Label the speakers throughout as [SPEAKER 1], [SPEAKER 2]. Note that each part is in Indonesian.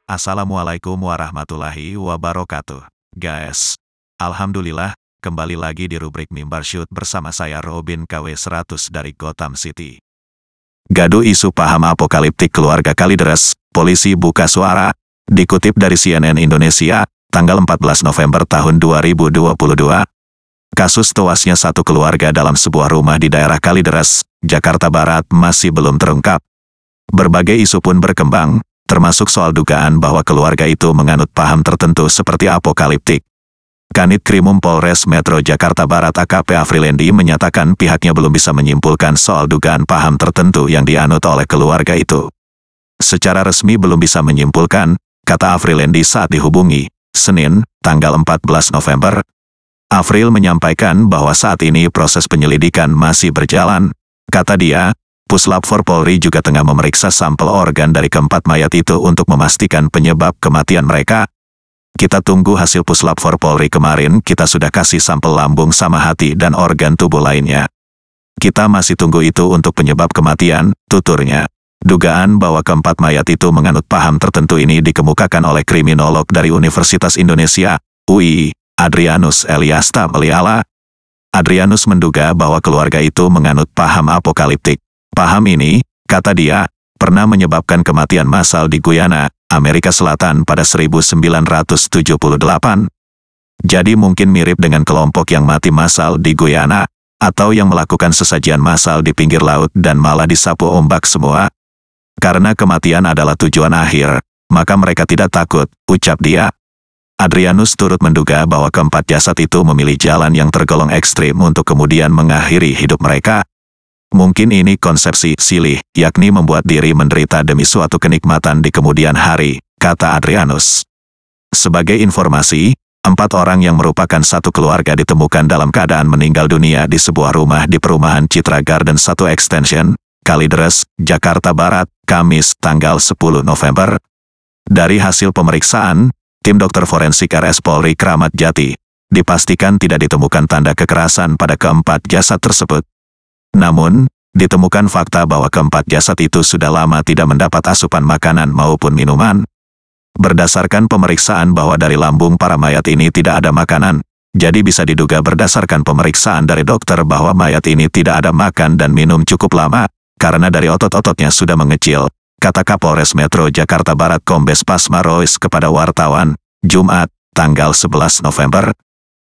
[SPEAKER 1] Assalamualaikum warahmatullahi wabarakatuh. Guys, Alhamdulillah, kembali lagi di rubrik Mimbar Shoot bersama saya Robin KW 100 dari Gotham City. Gaduh isu paham apokaliptik keluarga Kalideres, polisi buka suara. Dikutip dari CNN Indonesia, tanggal 14 November tahun 2022. Kasus tewasnya satu keluarga dalam sebuah rumah di daerah Kalideres, Jakarta Barat masih belum terungkap. Berbagai isu pun berkembang, termasuk soal dugaan bahwa keluarga itu menganut paham tertentu seperti apokaliptik. Kanit Krimum Polres Metro Jakarta Barat AKP Afrilendi menyatakan pihaknya belum bisa menyimpulkan soal dugaan paham tertentu yang dianut oleh keluarga itu. Secara resmi belum bisa menyimpulkan, kata Afrilendi saat dihubungi, Senin, tanggal 14 November. Afril menyampaikan bahwa saat ini proses penyelidikan masih berjalan. Kata dia, Puslap 4 Polri juga tengah memeriksa sampel organ dari keempat mayat itu untuk memastikan penyebab kematian mereka. Kita tunggu hasil Puslap 4 Polri kemarin, kita sudah kasih sampel lambung sama hati dan organ tubuh lainnya. Kita masih tunggu itu untuk penyebab kematian, tuturnya. Dugaan bahwa keempat mayat itu menganut paham tertentu ini dikemukakan oleh kriminolog dari Universitas Indonesia, UI, Adrianus Eliasta Meliala. Adrianus menduga bahwa keluarga itu menganut paham apokaliptik. Paham ini, kata dia, pernah menyebabkan kematian massal di Guyana, Amerika Selatan pada 1978. Jadi mungkin mirip dengan kelompok yang mati massal di Guyana, atau yang melakukan sesajian massal di pinggir laut dan malah disapu ombak semua. Karena kematian adalah tujuan akhir, maka mereka tidak takut, ucap dia. Adrianus turut menduga bahwa keempat jasad itu memilih jalan yang tergolong ekstrim untuk kemudian mengakhiri hidup mereka. Mungkin ini konsepsi silih, yakni membuat diri menderita demi suatu kenikmatan di kemudian hari, kata Adrianus. Sebagai informasi, 4 orang yang merupakan satu keluarga ditemukan dalam keadaan meninggal dunia di sebuah rumah di perumahan Citra Garden 1 Extension, Kalideres, Jakarta Barat, Kamis, tanggal 10 November. Dari hasil pemeriksaan, tim dokter forensik RS Polri Kramat Jati, dipastikan tidak ditemukan tanda kekerasan pada keempat jasad tersebut. Namun, ditemukan fakta bahwa keempat jasad itu sudah lama tidak mendapat asupan makanan maupun minuman. Berdasarkan pemeriksaan bahwa dari lambung para mayat ini tidak ada makanan, jadi bisa diduga berdasarkan pemeriksaan dari dokter bahwa mayat ini tidak ada makan dan minum cukup lama, karena dari otot-ototnya sudah mengecil, kata Kapolres Metro Jakarta Barat Kombes Pasma Rois kepada wartawan, Jumat, tanggal 11 November.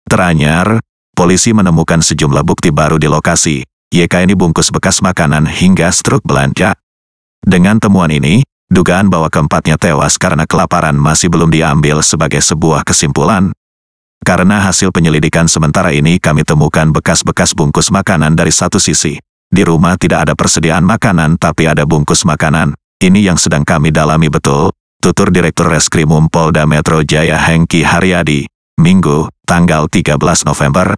[SPEAKER 1] Teranyar, polisi menemukan sejumlah bukti baru di lokasi. YK ini bungkus bekas makanan hingga struk belanja. Dengan temuan ini, dugaan bahwa keempatnya tewas karena kelaparan masih belum diambil sebagai sebuah kesimpulan. Karena hasil penyelidikan sementara ini kami temukan bekas-bekas bungkus makanan dari satu sisi. Di rumah tidak ada persediaan makanan tapi ada bungkus makanan. Ini yang sedang kami dalami betul, tutur Direktur Reskrimum Polda Metro Jaya Hengki Haryadi, Minggu, tanggal 13 November.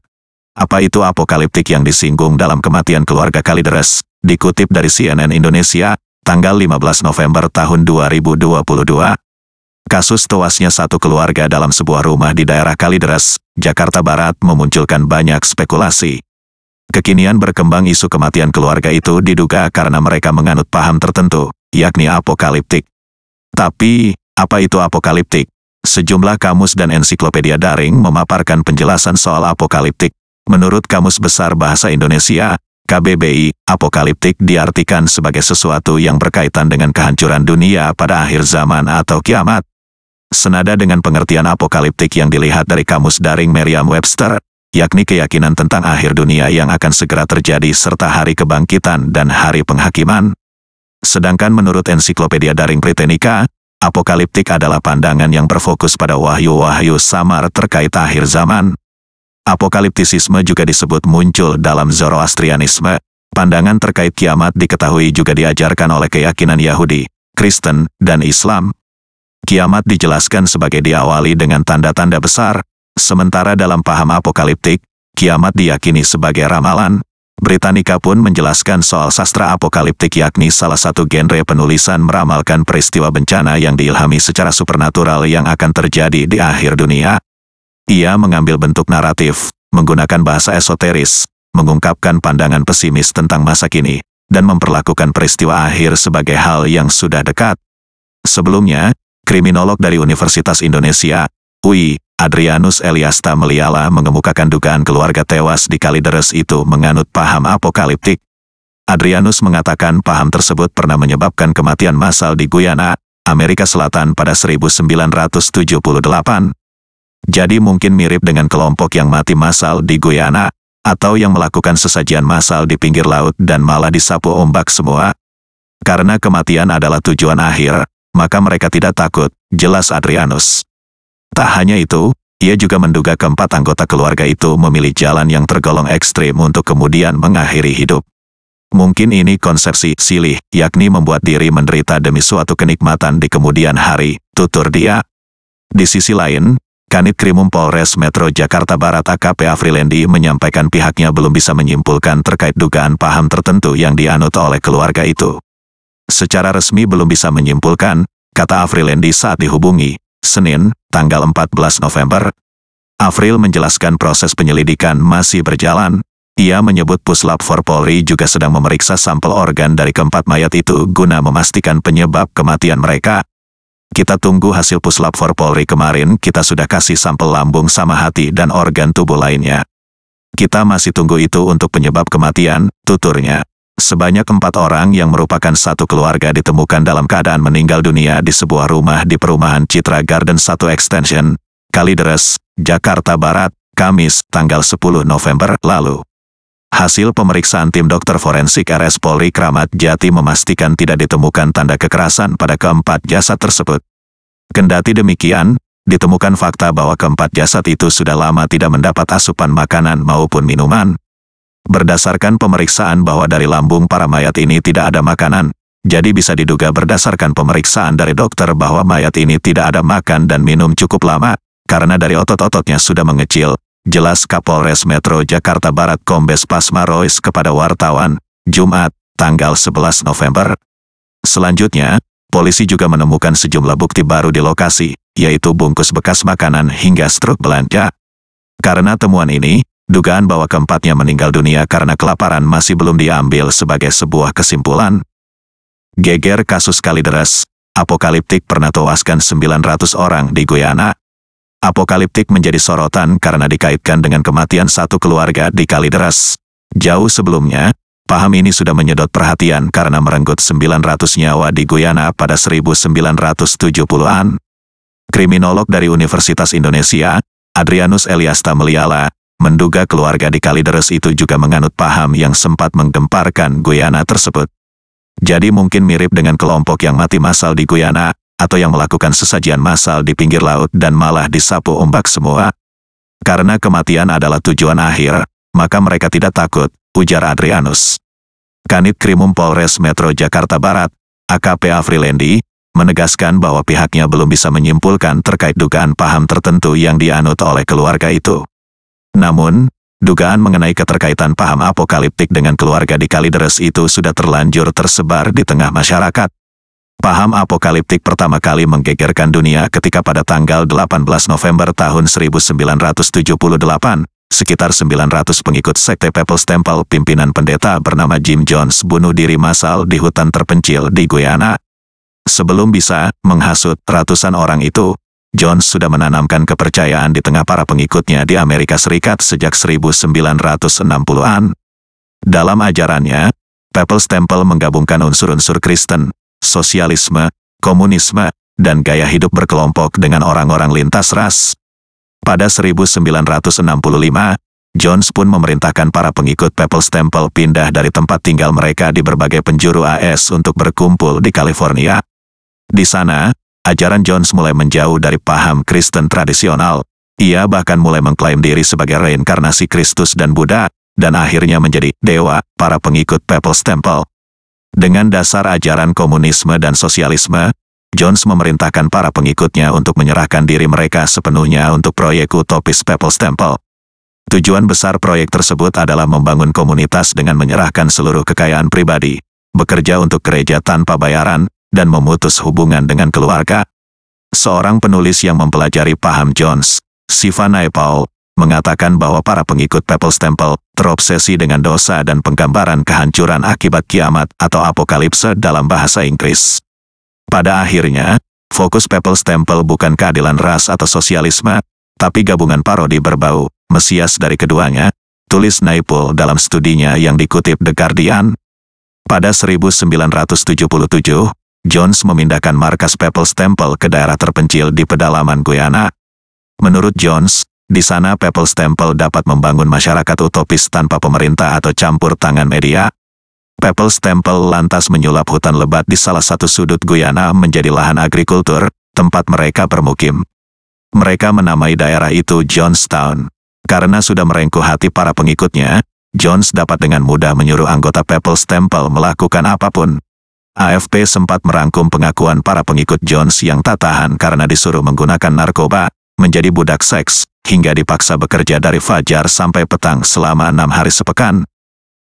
[SPEAKER 1] Apa itu apokaliptik yang disinggung dalam kematian keluarga Kalideres? Dikutip dari CNN Indonesia, tanggal 15 November tahun 2022. Kasus tewasnya satu keluarga dalam sebuah rumah di daerah Kalideres, Jakarta Barat memunculkan banyak spekulasi. Kekinian berkembang isu kematian keluarga itu diduga karena mereka menganut paham tertentu, yakni apokaliptik. Tapi, apa itu apokaliptik? Sejumlah kamus dan ensiklopedia daring memaparkan penjelasan soal apokaliptik. Menurut Kamus Besar Bahasa Indonesia, KBBI, apokaliptik diartikan sebagai sesuatu yang berkaitan dengan kehancuran dunia pada akhir zaman atau kiamat. Senada dengan pengertian apokaliptik yang dilihat dari Kamus Daring Merriam-Webster, yakni keyakinan tentang akhir dunia yang akan segera terjadi serta hari kebangkitan dan hari penghakiman. Sedangkan menurut ensiklopedia daring Britannica, apokaliptik adalah pandangan yang berfokus pada wahyu-wahyu samar terkait akhir zaman. Apokaliptisisme juga disebut muncul dalam Zoroastrianisme. Pandangan terkait kiamat diketahui juga diajarkan oleh keyakinan Yahudi, Kristen, dan Islam. Kiamat dijelaskan sebagai diawali dengan tanda-tanda besar, sementara dalam paham apokaliptik, kiamat diyakini sebagai ramalan. Britannica pun menjelaskan soal sastra apokaliptik yakni salah satu genre penulisan meramalkan peristiwa bencana yang diilhami secara supernatural yang akan terjadi di akhir dunia. Ia mengambil bentuk naratif, menggunakan bahasa esoteris, mengungkapkan pandangan pesimis tentang masa kini, dan memperlakukan peristiwa akhir sebagai hal yang sudah dekat. Sebelumnya, Kriminolog dari Universitas Indonesia, UI, Adrianus Eliasta Meliala mengemukakan dugaan keluarga tewas di Kalideres itu menganut paham apokaliptik. Adrianus mengatakan paham tersebut pernah menyebabkan kematian massal di Guyana, Amerika Selatan pada 1978. Jadi mungkin mirip dengan kelompok yang mati massal di Guyana, atau yang melakukan sesajian massal di pinggir laut dan malah disapu ombak semua. Karena kematian adalah tujuan akhir, maka mereka tidak takut, jelas Adrianus. Tak hanya itu, ia juga menduga keempat anggota keluarga itu memilih jalan yang tergolong ekstrim untuk kemudian mengakhiri hidup. Mungkin ini konsepsi silih, yakni membuat diri menderita demi suatu kenikmatan di kemudian hari, tutur dia. Di sisi lain, Kanit Krimum Polres Metro Jakarta Barat AKP Afrilendi menyampaikan pihaknya belum bisa menyimpulkan terkait dugaan paham tertentu yang dianut oleh keluarga itu. Secara resmi belum bisa menyimpulkan, kata Afrilendi saat dihubungi, Senin, tanggal 14 November. Afril menjelaskan proses penyelidikan masih berjalan. Ia menyebut Puslap 4 Polri juga sedang memeriksa sampel organ dari keempat mayat itu guna memastikan penyebab kematian mereka. Kita tunggu hasil Puslap 4 Polri kemarin, kita sudah kasih sampel lambung sama hati dan organ tubuh lainnya. Kita masih tunggu itu untuk penyebab kematian, tuturnya. Sebanyak 4 orang yang merupakan satu keluarga ditemukan dalam keadaan meninggal dunia di sebuah rumah di perumahan Citra Garden 1 Extension, Kalideres, Jakarta Barat, Kamis, tanggal 10 November lalu. Hasil pemeriksaan tim dokter forensik RS Polri Kramat Jati memastikan tidak ditemukan tanda kekerasan pada keempat jasad tersebut. Kendati demikian, ditemukan fakta bahwa keempat jasad itu sudah lama tidak mendapat asupan makanan maupun minuman. Berdasarkan pemeriksaan bahwa dari lambung para mayat ini tidak ada makanan, jadi bisa diduga berdasarkan pemeriksaan dari dokter bahwa mayat ini tidak ada makan dan minum cukup lama, karena dari otot-ototnya sudah mengecil. Jelas Kapolres Metro Jakarta Barat Kombes Pasma Rois kepada wartawan, Jumat, tanggal 11 November. Selanjutnya, polisi juga menemukan sejumlah bukti baru di lokasi, yaitu bungkus bekas makanan hingga struk belanja. Karena temuan ini, dugaan bahwa keempatnya meninggal dunia karena kelaparan masih belum diambil sebagai sebuah kesimpulan. Geger kasus Kalideres, apokaliptik pernah tewaskan 900 orang di Guyana. Apokaliptik menjadi sorotan karena dikaitkan dengan kematian satu keluarga di Kalideres. Jauh sebelumnya, paham ini sudah menyedot perhatian karena merenggut 900 nyawa di Guyana pada 1970-an. Kriminolog dari Universitas Indonesia, Adrianus Eliasta Meliala, menduga keluarga di Kalideres itu juga menganut paham yang sempat menggemparkan Guyana tersebut. Jadi mungkin mirip dengan kelompok yang mati massal di Guyana, atau yang melakukan sesajian massal di pinggir laut dan malah disapu ombak semua. Karena kematian adalah tujuan akhir, maka mereka tidak takut, ujar Adrianus. Kanit Krimum Polres Metro Jakarta Barat, AKP Afrilendi, menegaskan bahwa pihaknya belum bisa menyimpulkan terkait dugaan paham tertentu yang dianut oleh keluarga itu. Namun, dugaan mengenai keterkaitan paham apokaliptik dengan keluarga di Kalideres itu sudah terlanjur tersebar di tengah masyarakat. Paham apokaliptik pertama kali menggegerkan dunia ketika pada tanggal 18 November tahun 1978, sekitar 900 pengikut sekte People's Temple pimpinan pendeta bernama Jim Jones bunuh diri massal di hutan terpencil di Guyana. Sebelum bisa menghasut ratusan orang itu, Jones sudah menanamkan kepercayaan di tengah para pengikutnya di Amerika Serikat sejak 1960-an. Dalam ajarannya, People's Temple menggabungkan unsur-unsur Kristen, sosialisme, komunisme, dan gaya hidup berkelompok dengan orang-orang lintas ras. Pada 1965, Jones pun memerintahkan para pengikut People's Temple pindah dari tempat tinggal mereka di berbagai penjuru AS untuk berkumpul di California. Di sana, ajaran Jones mulai menjauh dari paham Kristen tradisional. Ia bahkan mulai mengklaim diri sebagai reinkarnasi Kristus dan Buddha, dan akhirnya menjadi dewa para pengikut People's Temple. Dengan dasar ajaran komunisme dan sosialisme, Jones memerintahkan para pengikutnya untuk menyerahkan diri mereka sepenuhnya untuk proyek utopis People's Temple. Tujuan besar proyek tersebut adalah membangun komunitas dengan menyerahkan seluruh kekayaan pribadi, bekerja untuk gereja tanpa bayaran, dan memutus hubungan dengan keluarga. Seorang penulis yang mempelajari paham Jones, Siva Naipaul, mengatakan bahwa para pengikut People's Temple terobsesi dengan dosa dan penggambaran kehancuran akibat kiamat atau apokalipse dalam bahasa Inggris. Pada akhirnya, Fokus People's Temple bukan keadilan ras atau sosialisme, tapi gabungan parodi berbau Mesias dari keduanya, tulis Naipaul dalam studinya yang dikutip The Guardian. Pada 1977, Jones memindahkan markas People's Temple ke daerah terpencil di pedalaman Guyana. Menurut Jones, di sana People's Temple dapat membangun masyarakat utopis tanpa pemerintah atau campur tangan media. People's Temple lantas menyulap hutan lebat di salah satu sudut Guyana menjadi lahan agrikultur, tempat mereka bermukim. Mereka menamai daerah itu Jonestown. Karena sudah merengkuh hati para pengikutnya, Jones dapat dengan mudah menyuruh anggota People's Temple melakukan apapun. AFP sempat merangkum pengakuan para pengikut Jones yang tak tahan karena disuruh menggunakan narkoba, menjadi budak seks, hingga dipaksa bekerja dari fajar sampai petang selama 6 hari sepekan.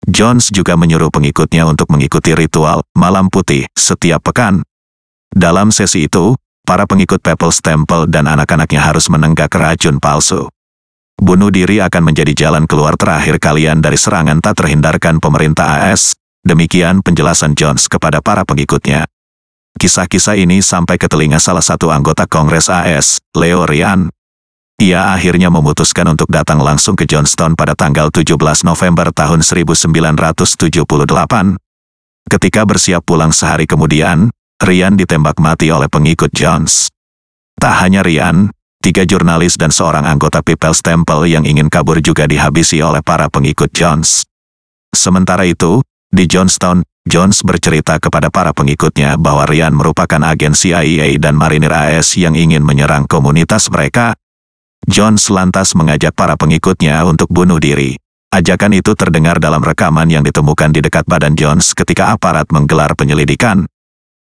[SPEAKER 1] Jones juga menyuruh pengikutnya untuk mengikuti ritual malam putih setiap pekan. Dalam sesi itu, para pengikut People's Temple dan anak-anaknya harus menenggak racun palsu. Bunuh diri akan menjadi jalan keluar terakhir kalian dari serangan tak terhindarkan pemerintah AS, demikian penjelasan Jones kepada para pengikutnya. Kisah-kisah ini sampai ke telinga salah satu anggota Kongres AS, Leo Ryan. Ia akhirnya memutuskan untuk datang langsung ke Jonestown pada tanggal 17 November tahun 1978. Ketika bersiap pulang sehari kemudian, Ryan ditembak mati oleh pengikut Jones. Tak hanya Ryan, 3 jurnalis dan seorang anggota People's Temple yang ingin kabur juga dihabisi oleh para pengikut Jones. Sementara itu, di Jonestown, Jones bercerita kepada para pengikutnya bahwa Ryan merupakan agen CIA dan marinir AS yang ingin menyerang komunitas mereka. Jones lantas mengajak para pengikutnya untuk bunuh diri. Ajakan itu terdengar dalam rekaman yang ditemukan di dekat badan Jones ketika aparat menggelar penyelidikan.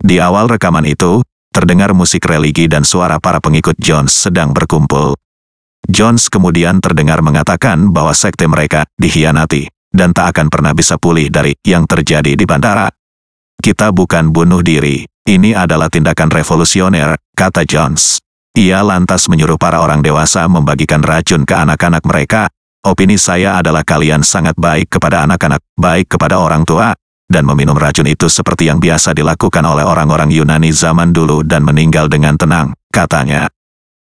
[SPEAKER 1] Di awal rekaman itu, terdengar musik religi dan suara para pengikut Jones sedang berkumpul. Jones kemudian terdengar mengatakan bahwa sekte mereka dikhianati dan tak akan pernah bisa pulih dari yang terjadi di bandara. Kita bukan bunuh diri, ini adalah tindakan revolusioner, kata Jones. Ia lantas menyuruh para orang dewasa membagikan racun ke anak-anak mereka. Opini saya adalah kalian sangat baik kepada anak-anak, baik kepada orang tua, dan meminum racun itu seperti yang biasa dilakukan oleh orang-orang Yunani zaman dulu dan meninggal dengan tenang, katanya.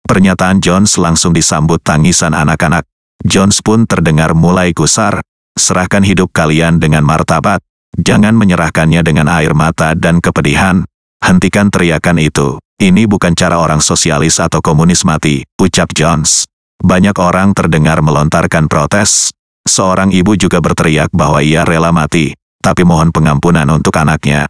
[SPEAKER 1] Pernyataan Jones langsung disambut tangisan anak-anak. Jones pun terdengar mulai gusar. Serahkan hidup kalian dengan martabat, jangan menyerahkannya dengan air mata dan kepedihan. Hentikan teriakan itu. Ini bukan cara orang sosialis atau komunis mati, ucap Jones. Banyak orang terdengar melontarkan protes. Seorang ibu juga berteriak bahwa ia rela mati, tapi mohon pengampunan untuk anaknya.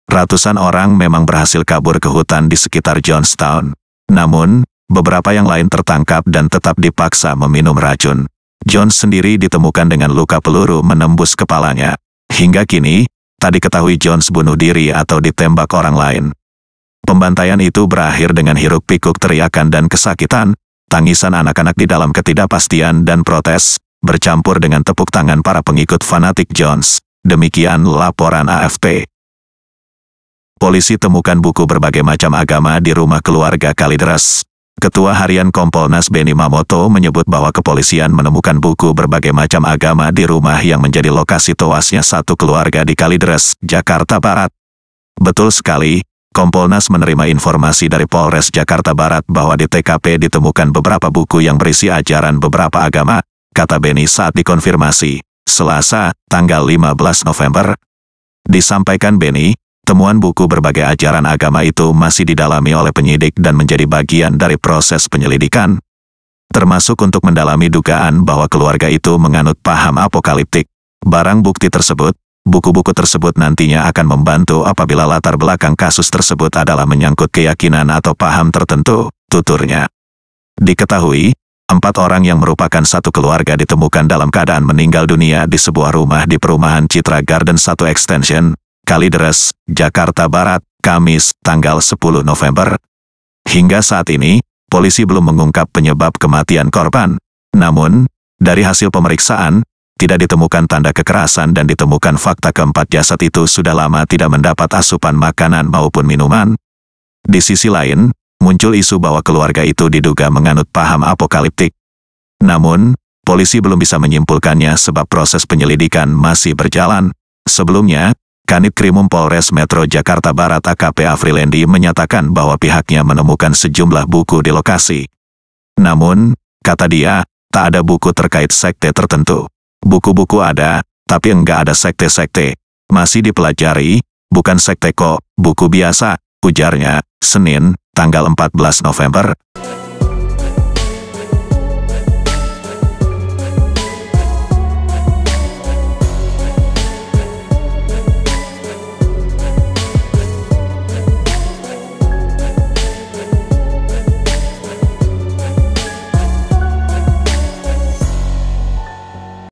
[SPEAKER 1] Ratusan orang memang berhasil kabur ke hutan di sekitar Jonestown. Namun, beberapa yang lain tertangkap dan tetap dipaksa meminum racun. Jones sendiri ditemukan dengan luka peluru menembus kepalanya. Hingga kini, tak diketahui Jones bunuh diri atau ditembak orang lain. Pembantaian itu berakhir dengan hiruk-pikuk teriakan dan kesakitan, tangisan anak-anak di dalam ketidakpastian dan protes, bercampur dengan tepuk tangan para pengikut fanatik Jones. Demikian laporan AFP. Polisi temukan buku berbagai macam agama di rumah keluarga Kalideres. Ketua Harian Kompolnas Benny Mamoto menyebut bahwa kepolisian menemukan buku berbagai macam agama di rumah yang menjadi lokasi tewasnya satu keluarga di Kalideres, Jakarta Barat. Betul sekali. Kompolnas menerima informasi dari Polres Jakarta Barat bahwa di TKP ditemukan beberapa buku yang berisi ajaran beberapa agama, kata Benny saat dikonfirmasi, Selasa, tanggal 15 November. Disampaikan Benny, temuan buku berbagai ajaran agama itu masih didalami oleh penyidik dan menjadi bagian dari proses penyelidikan, termasuk untuk mendalami dugaan bahwa keluarga itu menganut paham apokaliptik. Barang bukti tersebut, buku-buku tersebut nantinya akan membantu apabila latar belakang kasus tersebut adalah menyangkut keyakinan atau paham tertentu, tuturnya. Diketahui, 4 orang yang merupakan satu keluarga ditemukan dalam keadaan meninggal dunia di sebuah rumah di perumahan Citra Garden 1 Extension, Kalideres, Jakarta Barat, Kamis, tanggal 10 November. Hingga saat ini, polisi belum mengungkap penyebab kematian korban. Namun, dari hasil pemeriksaan, tidak ditemukan tanda kekerasan dan ditemukan fakta keempat jasad itu sudah lama tidak mendapat asupan makanan maupun minuman. Di sisi lain, muncul isu bahwa keluarga itu diduga menganut paham apokaliptik. Namun, polisi belum bisa menyimpulkannya sebab proses penyelidikan masih berjalan. Sebelumnya, Kanit Krimum Polres Metro Jakarta Barat AKP Afrilendi menyatakan bahwa pihaknya menemukan sejumlah buku di lokasi. Namun, kata dia, tak ada buku terkait sekte tertentu. Buku-buku ada, tapi enggak ada sekte-sekte. Masih dipelajari, bukan sekte kok, buku biasa, ujarnya. Senin, tanggal 14 November,